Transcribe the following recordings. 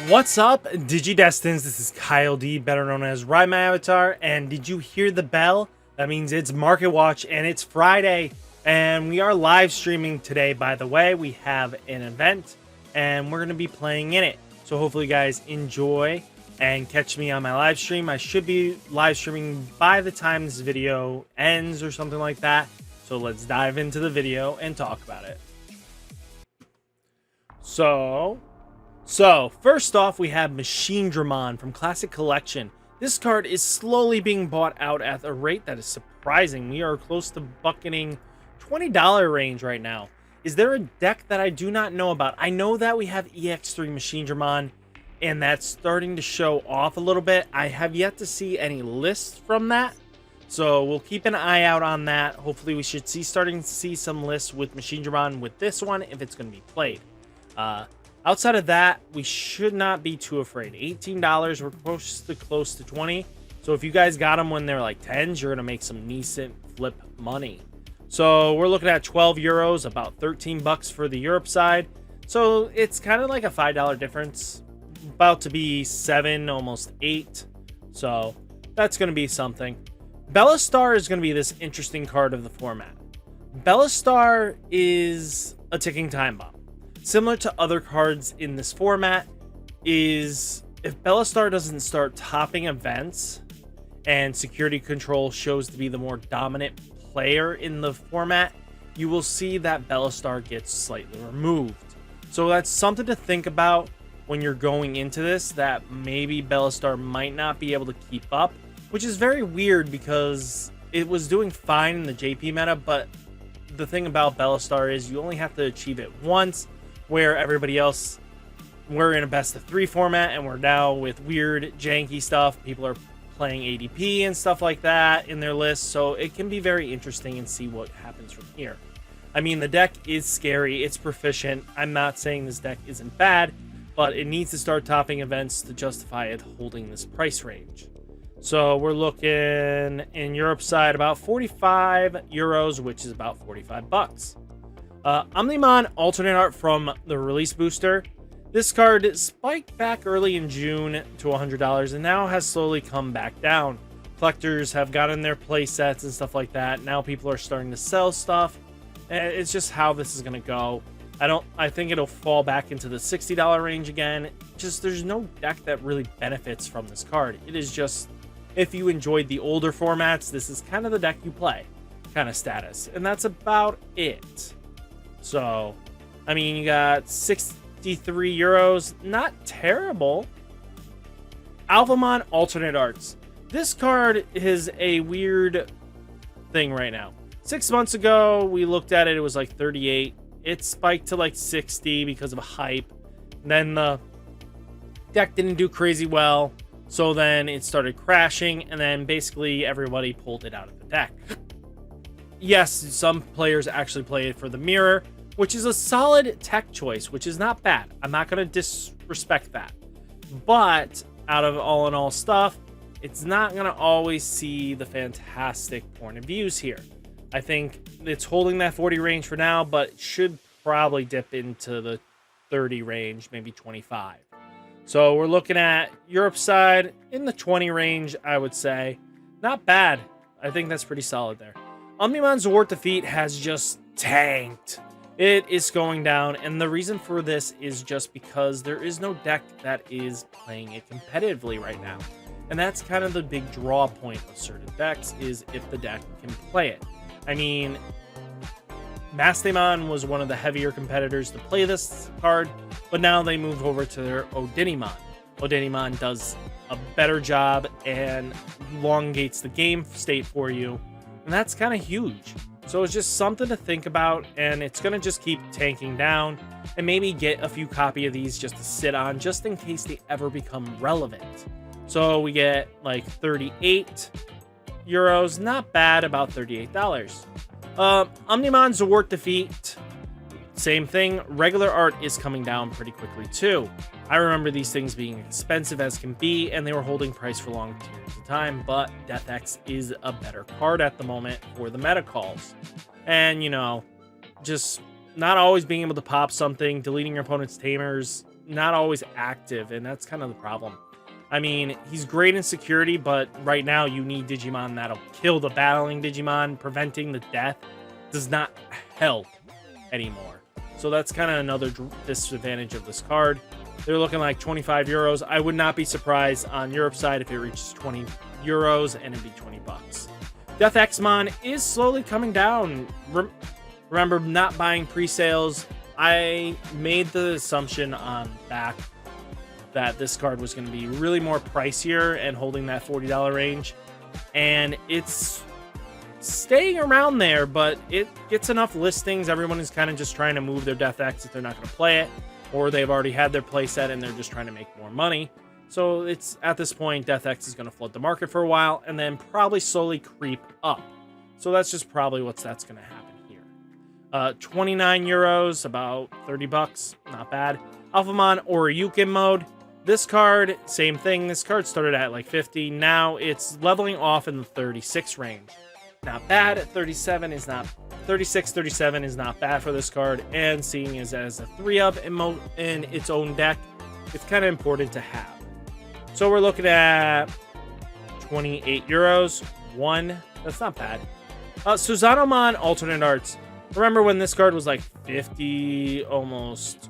What's up, Digidestins? This is Kyle D, better known as RideMyAvatar, and did you hear the bell? That means it's Market Watch, and it's Friday, and we are live streaming today, by the way. We have an event, and we're going to be playing in it. So hopefully you guys enjoy and catch me on my live stream. I should be live streaming by the time this video ends or something like that. So let's dive into the video and talk about it. So first off, we have Machine Dramon from Classic Collection. This card is slowly being bought out at a rate that is surprising. We are close to bucketing $20 range right now. Is there a deck that I do not know about? I know that we have EX3 Machine Dramon, and that's starting to show off a little bit. I have yet to see any lists from that, so we'll keep an eye out on that. Hopefully we should starting to see some lists with Machine Dramon with this one if it's going to be played. Outside of that, we should not be too afraid. $18, we're close to 20. So if you guys got them when they're like 10s, you're going to make some decent flip money. So we're looking at 12 euros, about 13 bucks for the Europe side. So it's kind of like a $5 difference. About to be 7, almost 8. So that's going to be something. Bellastar is going to be this interesting card of the format. Bellastar is a ticking time bomb. Similar to other cards in this format, is if Bellastar doesn't start topping events and security control shows to be the more dominant player in the format, you will see that Bellastar gets slightly removed. So that's something to think about when you're going into this, that maybe Bellastar might not be able to keep up, which is very weird because it was doing fine in the JP meta, but the thing about Bellastar is you only have to achieve it once, where everybody else, we're in a best of 3 format, and we're now with weird janky stuff. People are playing ADP and stuff like that in their list, so it can be very interesting and see what happens from here. I mean, the deck is scary, it's proficient. I'm not saying this deck isn't bad, but it needs to start topping events to justify it holding this price range. So we're looking in Europe side about 45 euros, which is about 45 bucks. Omnimon alternate art from the release booster. This card spiked back early in June to $100 and now has slowly come back down. Collectors have gotten their play sets and stuff like that. Now people are starting to sell stuff. It's just how this is going to go. I think it'll fall back into the $60 range again. Just there's no deck that really benefits from this card. It is just, if you enjoyed the older formats, this is kind of the deck you play kind of status. And that's about it. So, I mean, you got 63 euros. Not terrible. Alphamon alternate arts. This card is a weird thing right now. 6 months ago, we looked at it. It was like 38. It spiked to like 60 because of a hype. And then the deck didn't do crazy well. So then it started crashing. And then basically everybody pulled it out of the deck. Yes, some players actually play it for the mirror, which is a solid tech choice, which is not bad. I'm not going to disrespect that. But out of all in all stuff, it's not going to always see the fantastic point of views here. I think it's holding that 40 range for now, but should probably dip into the 30 range, maybe 25. So we're looking at Europe side in the 20 range, I would say. Not bad. I think that's pretty solid there. Omnimon's Award Defeat has just tanked. It is going down, and the reason for this is just because there is no deck that is playing it competitively right now. And that's kind of the big draw point of certain decks, is if the deck can play it. I mean, Mastemon was one of the heavier competitors to play this card, but now they moved over to their Odinimon. Odinimon does a better job and elongates the game state for you, and that's kind of huge. So it's just something to think about, and it's going to just keep tanking down, and maybe get a few copy of these just to sit on, just in case they ever become relevant. So we get like 38 euros, not bad, about $38. Omnimon's Award Defeat, same thing. Regular art is coming down pretty quickly too. I remember these things being expensive as can be, and they were holding price for long periods of time, but Death X is a better card at the moment for the meta calls. And, you know, just not always being able to pop something, deleting your opponent's tamers, not always active, and that's kind of the problem. I mean, he's great in security, but right now you need Digimon that'll kill the battling Digimon. Preventing the death does not help anymore. So that's kind of another disadvantage of this card. They're looking like 25 euros. I would not be surprised on Europe side if it reaches 20 euros and it'd be 20 bucks. Death Xmon is slowly coming down. Remember, not buying pre-sales. I made the assumption on back that this card was going to be really more pricier and holding that $40 range. And it's staying around there, but it gets enough listings. Everyone is kind of just trying to move their Death X if they're not going to play it, or they've already had their playset and they're just trying to make more money. So it's at this point, Death X is going to flood the market for a while and then probably slowly creep up. So that's just probably that's going to happen here. 29 euros, about 30 bucks, not bad. Alphamon Oryukin mode. This card, same thing. This card started at like 50. Now it's leveling off in the 36 range. Not bad. 37 is not 36, 37 is not bad for this card. And seeing as a 3-up in its own deck, it's kind of important to have. So we're looking at 28 euros. One, that's not bad. Suzanomon Alternate Arts. Remember when this card was like 50, almost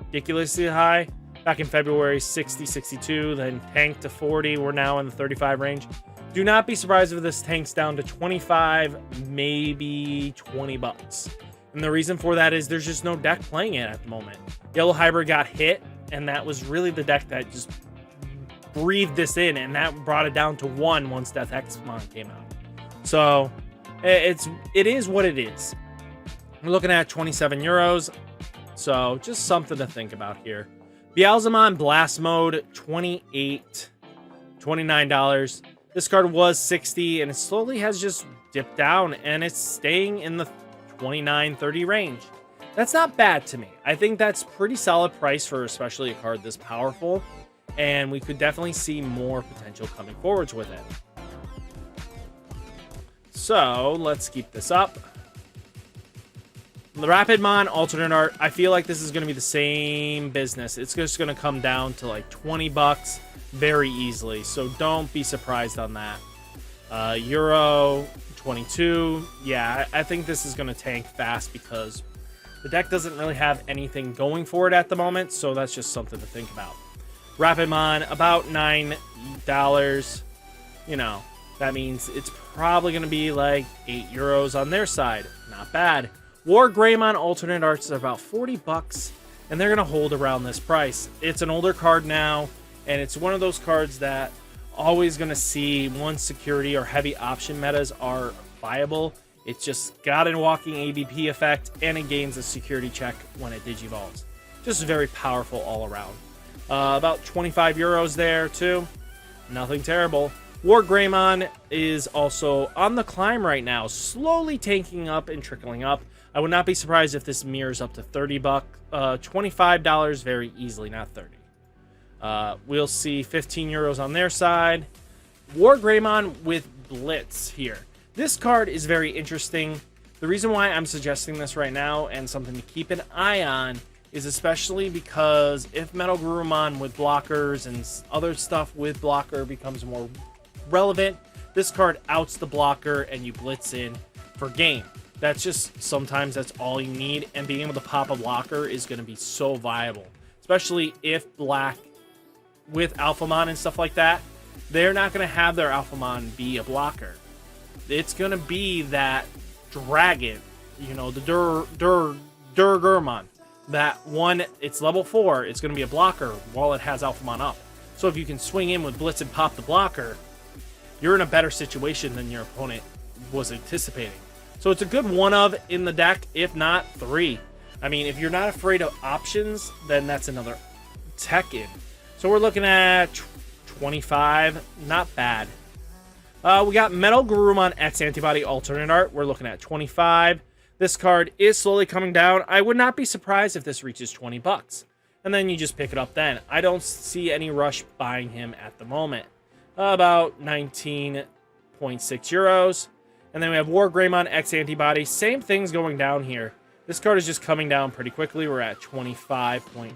ridiculously high? Back in February, 60, 62, then tanked to 40. We're now in the 35 range. Do not be surprised if this tanks down to 25, maybe 20 bucks. And the reason for that is there's just no deck playing it at the moment. Yellow Hybrid got hit, and that was really the deck that just breathed this in, and that brought it down to 1 once Death Xmon came out. So it is what it is. We're looking at 27 euros. So just something to think about here. Beelzemon Blast Mode, $29. This card was 60 and it slowly has just dipped down and it's staying in the 29-30 range. That's not bad to me. I think that's pretty solid price for especially a card this powerful, and we could definitely see more potential coming forwards with it. So let's keep this up. The Rapidmon Alternate Art, I feel like this is going to be the same business. It's just going to come down to like 20 bucks very easily, so don't be surprised on that. Euro 22, yeah, I think this is going to tank fast because the deck doesn't really have anything going for it at the moment, so that's just something to think about. Rapidmon, about $9. You know, that means it's probably going to be like 8 euros on their side. Not bad. Wargreymon Alternate Arts is about 40 bucks, and they're going to hold around this price. It's an older card now, and it's one of those cards that always going to see once security or heavy option metas are viable. It's just got a walking ABP effect, and it gains a security check when it digivolves. Just very powerful all around. About 25 euros there, too. Nothing terrible. Wargreymon is also on the climb right now, slowly tanking up and trickling up. I would not be surprised if this mirrors up to 30 bucks, $25 very easily, not 30. We'll see 15 euros on their side. Wargreymon with Blitz here. This card is very interesting. The reason why I'm suggesting this right now and something to keep an eye on is especially because if Metal Garurumon with blockers and other stuff with blocker becomes more relevant, this card outs the blocker and you blitz in for game. That's just, sometimes that's all you need, and being able to pop a blocker is going to be so viable, especially if black with Alphamon and stuff like that, they're not going to have their Alphamon be a blocker. It's going to be that dragon, you know, the Durgurmon. That one, it's level 4, it's going to be a blocker while it has Alphamon up. So if you can swing in with Blitz and pop the blocker, you're in a better situation than your opponent was anticipating. So it's a good one of in the deck, if not 3. I mean, if you're not afraid of options, then that's another tech in. So we're looking at 25, not bad. We got Metal Garurumon X Antibody Alternate Art. We're looking at 25. This card is slowly coming down. I would not be surprised if this reaches 20 bucks. And then you just pick it up then. I don't see any rush buying him at the moment. About 19.6 euros. And then we have Wargreymon X Antibody. Same thing's going down here. This card is just coming down pretty quickly. We're at 25.5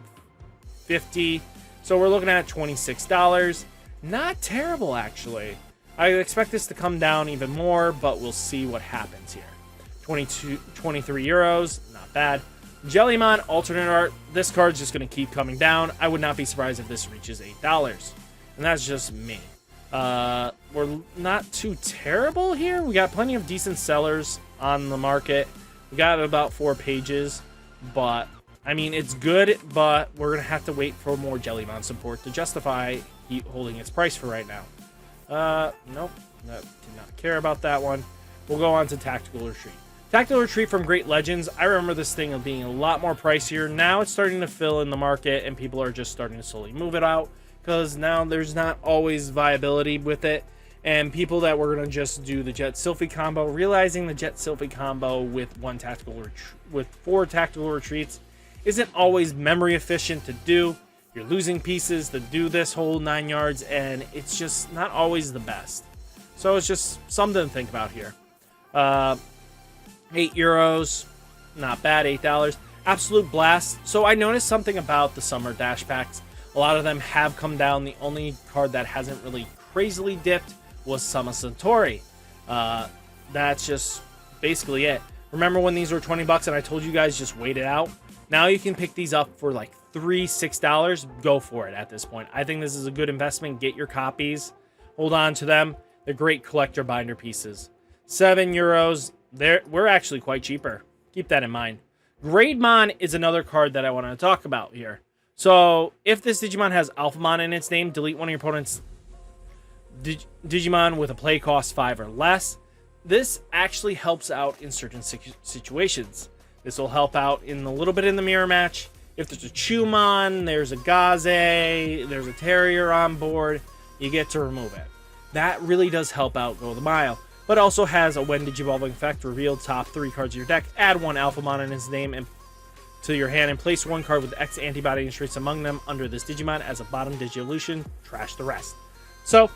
$50. So we're looking at $26. Not terrible, actually. I expect this to come down even more, but we'll see what happens here. 23 euros, not bad. Jellymon alternate art. This card's just going to keep coming down. I would not be surprised if this reaches $8. And that's just me. We're not too terrible here. We got plenty of decent sellers on the market. We got about 4 pages, but I mean, it's good, but we're going to have to wait for more Jellymon support to justify holding its price for right now. Nope, did not care about that one. We'll go on to Tactical Retreat. Tactical Retreat from Great Legends. I remember this thing of being a lot more pricier. Now it's starting to fill in the market, and people are just starting to slowly move it out, because now there's not always viability with it. And people that were going to just do the Jet Sylphie combo, realizing the Jet Sylphie combo with 4 Tactical Retreats isn't always memory efficient to do. You're losing pieces to do this whole 9 yards, and it's just not always the best. So it's just something to think about here. 8 euros, not bad. $8. Absolute Blast. So I noticed something about the summer dash packs. A lot of them have come down. The only card that hasn't really crazily dipped was Sama Centauri. That's just basically it. Remember when these were $20 and I told you guys just wait it out? Now you can pick these up for like $6. Go for it at this point. I think this is a good investment. Get your copies. Hold on to them. They're great collector binder pieces. 7 euros. We're actually quite cheaper. Keep that in mind. Wargreymon is another card that I want to talk about here. So if this Digimon has Alphamon in its name, delete one of your opponent's Digimon with a play cost 5 or less. This actually helps out in certain situations. This will help out in a little bit in the mirror match. If there's a Chumon, there's a Gaze, there's a Terrier on board, you get to remove it. That really does help out go the mile. But also has a when Digivolving effect, reveal top 3 cards of your deck, add 1 Alphamon in his name and to your hand, and place 1 card with X antibody and traits among them under this Digimon as a bottom Digivolution. Trash the rest. So,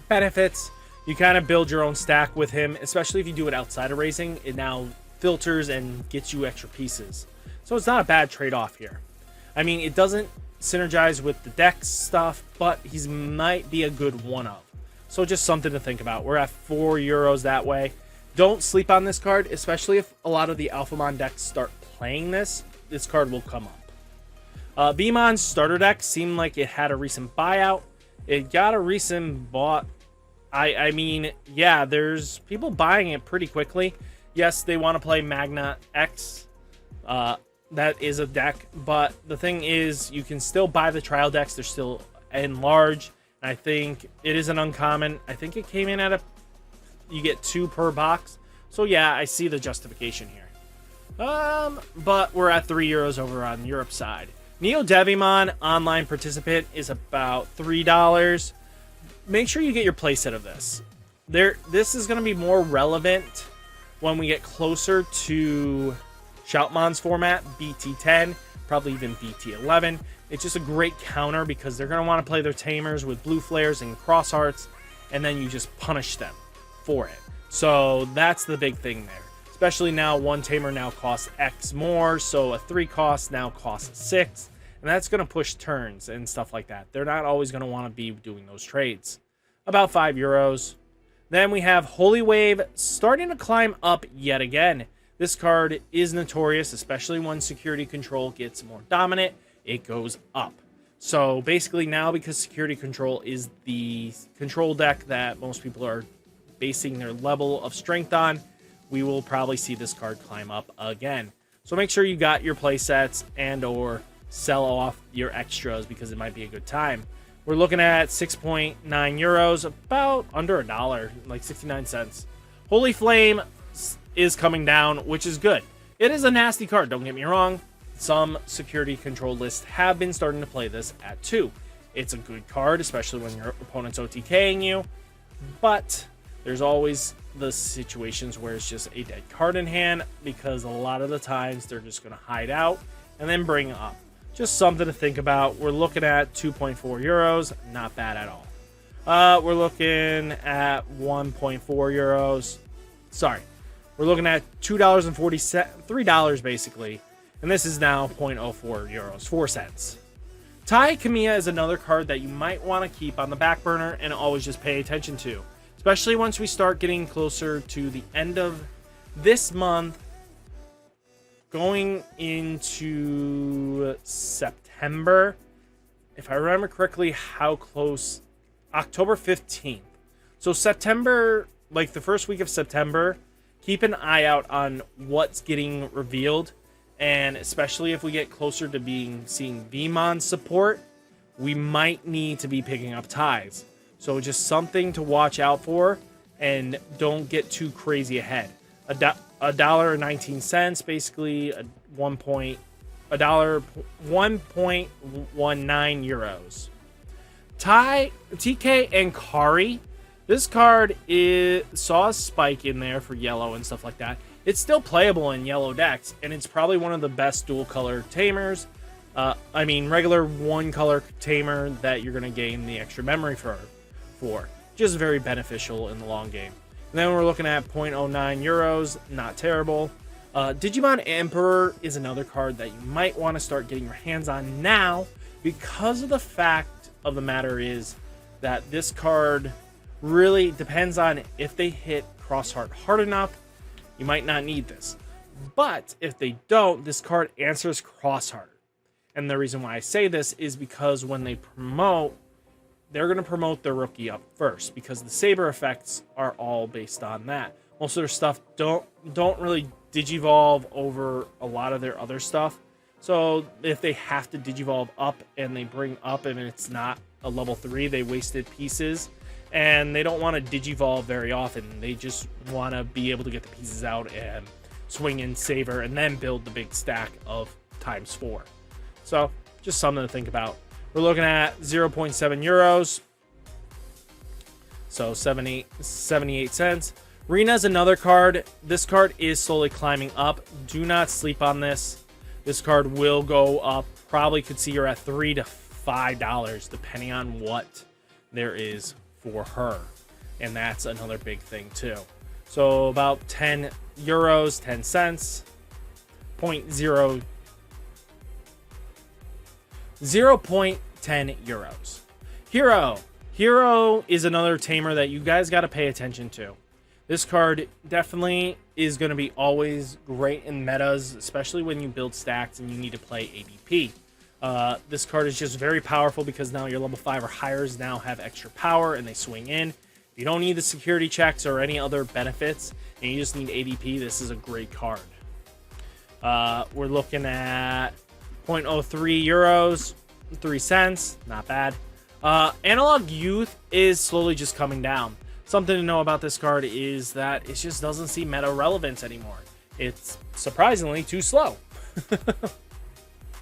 benefits. You kind of build your own stack with him, especially if you do it outside of racing. It now filters and gets you extra pieces. So it's not a bad trade-off here. I mean, it doesn't synergize with the deck stuff, but he might be a good one-of. So just something to think about. We're at 4 euros that way. Don't sleep on this card, especially if a lot of the Alphamon decks start playing this. This card will come up. Beemon's starter deck seemed like it had a recent buyout. It got a recent bought. I mean, yeah, there's people buying it pretty quickly. Yes, they want to play Magna X. That is a deck, but the thing is, you can still buy the trial decks. They're still enlarged. I think it is an uncommon. I think it came in at you get 2 per box. So yeah, I see the justification here. But we're at 3 euros over on Europe side. Neo Devimon online participant is about $3. Make sure you get your playset of this. This is going to be more relevant when we get closer to Shoutmon's format, BT10, probably even BT11. It's just a great counter because they're going to want to play their tamers with blue flares and cross hearts, and then you just punish them for it. So that's the big thing there. Especially now, 1 tamer now costs X more, so a 3 cost now costs 6. And that's going to push turns and stuff like that. They're not always going to want to be doing those trades. About 5 euros. Then we have Holy Wave starting to climb up yet again. This card is notorious, especially when security control gets more dominant. It goes up. So basically now, because security control is the control deck that most people are basing their level of strength on, we will probably see this card climb up again. So make sure you got your play sets and or sell off your extras because it might be a good time. We're looking at 6.9 euros, about under $1, like 69 cents. Holy Flame is coming down, which is good. It is a nasty card, don't get me wrong. Some security control lists have been starting to play this at 2. It's a good card, especially when your opponent's OTKing you, but there's always the situations where it's just a dead card in hand because a lot of the times they're just going to hide out and then bring up. Just something to think about. We're looking at 2.4 euros. Not bad at all. We're looking at 1.4 euros. Sorry. We're looking at $2.40, $3 basically. And this is now 0.04 euros, 4 cents. Tai Kamiya is another card that you might want to keep on the back burner and always just pay attention to, especially once we start getting closer to the end of this month, going into September. If I remember correctly, how close? October 15th. So September, like the first week of September, keep an eye out on what's getting revealed. And especially if we get closer to seeing VMon support, we might need to be picking up ties. So just something to watch out for, and don't get too crazy ahead. $1.19, basically $1.19 euros. TK and Kari. This card saw a spike in there for yellow and stuff like that. It's still playable in yellow decks, and it's probably one of the best dual color tamers. Regular one color tamer that you're going to gain the extra memory for. Just very beneficial in the long game. And then we're looking at 0.09 euros, not terrible. Digimon Emperor is another card that you might want to start getting your hands on now, because of the fact of the matter is that this card really depends on if they hit Crossheart hard enough. You might not need this. But if they don't, this card answers Crossheart. And the reason why I say this is because when they promote, they're going to promote their rookie up first, because the Saber effects are all based on that. Most of their stuff don't really digivolve over a lot of their other stuff. So if they have to digivolve up and they bring up and it's not a level 3, they wasted pieces. And they don't want to digivolve very often. They just want to be able to get the pieces out and swing in Saber and then build the big stack of ×4. So just something to think about. We're looking at 0.7 euros. So 78 cents. Rena's another card. This card is slowly climbing up. Do not sleep on this. This card will go up. Probably could see her at $3 to $5, depending on what there is for her. And that's another big thing too. So about 10 euros, 10 cents. 0.10 euros. Hero is another tamer that you guys got to pay attention to. This card definitely is going to be always great in metas, especially when you build stacks and you need to play ADP. This card is just very powerful because now your level 5 or higher now have extra power and they swing in. If you don't need the security checks or any other benefits and you just need ADP, this is a great card. We're looking at 0.03 euros, 3 cents, not bad. Analog Youth is slowly just coming down. Something to know about this card is that it just doesn't see meta relevance anymore. It's surprisingly too slow.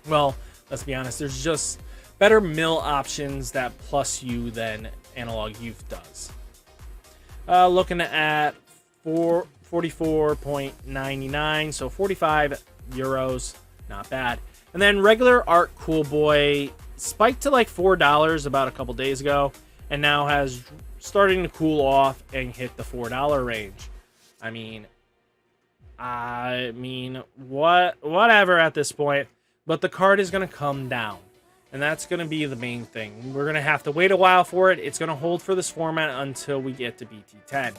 Well, let's be honest, there's just better mill options that plus you than Analog Youth does. Looking at 44.99, so 45 euros, not bad. And then regular Art Cool Boy spiked to like $4 about a couple days ago, and now has starting to cool off and hit the $4 range. I mean, whatever at this point. But the card is going to come down, and that's going to be the main thing. We're going to have to wait a while for it. It's going to hold for this format until we get to Bt-10.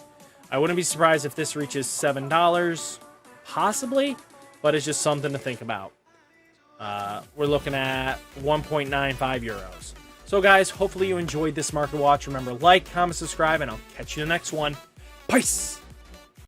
I wouldn't be surprised if this reaches $7, possibly, but it's just something to think about. We're looking at 1.95 euros. So guys, hopefully you enjoyed this market watch. Remember, like, comment, subscribe, and I'll catch you in the next one. Peace!